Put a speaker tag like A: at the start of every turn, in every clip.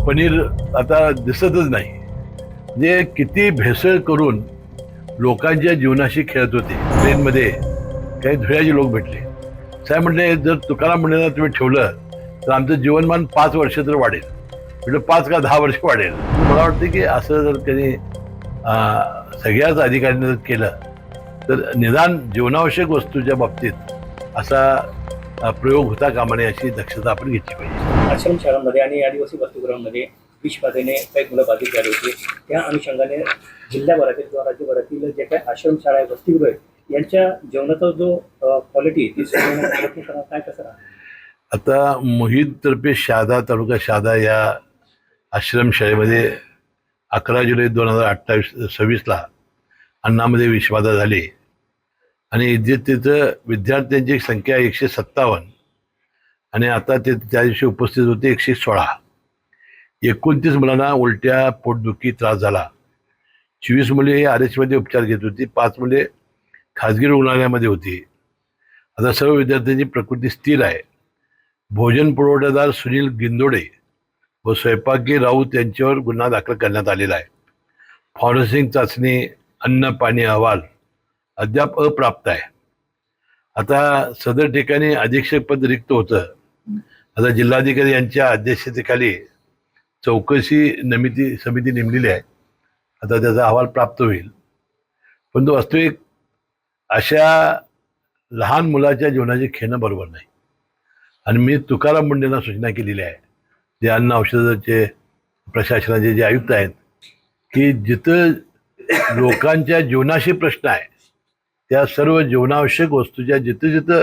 A: पनीर आता दिसतच नाही. म्हणजे किती भेसळ करून लोकांच्या जीवनाशी खेळत होते. ट्रेनमध्ये काही धुळ्याचे लोक भेटले. साहेब म्हटले, जर तुकाराम मुंडेंना तुम्ही ठेवलं तर आमचं जीवनमान 5 वर्ष तर वाढेल. म्हणजे 5 का 10 वर्ष वाढेल. मला वाटतं की असं जर त्यांनी सगळ्याच अधिकाऱ्यांनी जर केलं तर निदान जीवनावश्यक वस्तूच्या बाबतीत असा प्रयोग होता कामा नये अशी दक्षता आपण घेतली पाहिजे.
B: आश्रम शाळांमध्ये आणि आदिवासी वसतिगृहांमध्ये विषबाधेने काही मुलं बाधित झाली होती. त्या अनुषंगाने जिल्ह्याभरातील किंवा राज्यभरातील जे काही आश्रम शाळा आहे, वसतिगृह आहे, यांच्या जेवणाचा जो क्वालिटी ती सुधारण्याचा प्रयत्न करा, काय कसं राहणार?
A: आता मोहिततर्फे शहादा तालुका शहादा या आश्रमशाळेमध्ये 11 जुलै 2026ला अन्नामध्ये विषबाधा झाली आणि तिथं विद्यार्थ्यांची संख्या 157 आणि आता ते त्या दिवशी उपस्थित होते 116. 29 मुलांना उलट्या, पोटदुखी त्रास झाला. 24 मुले RH मध्ये उपचार घेत होती. 5 मुले खाजगी रुग्णालयामध्ये होती. आता सर्व विद्यार्थ्यांची प्रकृती स्थिर आहे. भोजन पुरवठादार सुनील गिंदोडे व स्वयंपाकी राऊत यांच्यावर गुन्हा दाखल करण्यात आलेला आहे. फॉरेन्सिक चाचणी अन्न पाणी अहवाल अद्याप अप्राप्त आहे. आता सदर ठिकाणी अधीक्षक पद रिक्त होतं. आता जिल्हाधिकारी यांच्या अध्यक्षतेखाली चौकशी समिती नेमलेली आहे. आता त्याचा अहवाल प्राप्त होईल. पण तो वास्तविक अशा लहान मुलाच्या जीवनाचे खेळणं बरोबर नाही. आणि मी तुकाराम मुंडेंना सूचना केलेली आहे, जे अन्न औषधाचे प्रशासनाचे जे आयुक्त आहेत, की जिथं लोकांच्या जीवनाशी प्रश्न आहे त्या सर्व जीवनावश्यक वस्तूच्या जिथं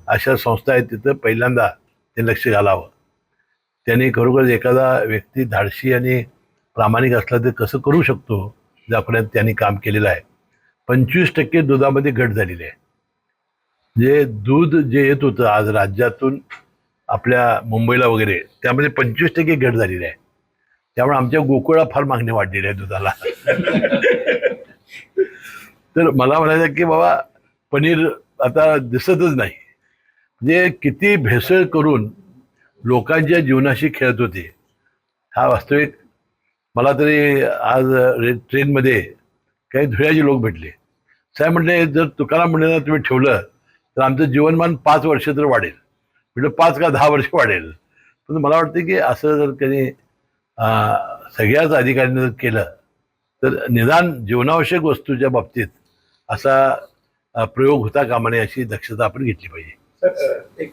A: अशा संस्था आहेत तिथं पहिल्यांदा ते लक्ष घालावं. त्यांनी खरोखर एखादा व्यक्ती धाडसी आणि प्रामाणिक असला तर कसं करू शकतो दाखवण्यात त्यांनी काम केलेलं आहे. 25% दुधामध्ये घट झालेली आहे. जे दूध जे येत होतं आज राज्यातून आपल्या मुंबईला वगैरे, त्यामध्ये 25% घट झालेली आहे. त्यामुळे आमच्या गोकुळा फार मागणी वाढलेली आहे दुधाला. तर मला म्हणायचं की बाबा पनीर आता दिसतच नाही. म्हणजे किती भेसळ करून लोकांच्या जीवनाशी खेळत होते. हा वास्तविक मला तरी आज ट्रेनमध्ये काही धुळ्याचे लोक भेटले. साहेब म्हटले, जर तुकाराम मुंडेंना तुम्ही ठेवलं तर आमचं जीवनमान 5 वर्ष तर वाढेल. म्हणजे 5 का 10 वर्ष वाढेल. पण मला वाटतं की असं जर त्यांनी सगळ्याच अधिकाऱ्यांनी जर केलं तर निदान जीवनावश्यक वस्तूच्या बाबतीत असा प्रयोग होता कामा नये अशी दक्षता आपण घेतली पाहिजे.
B: सर, एक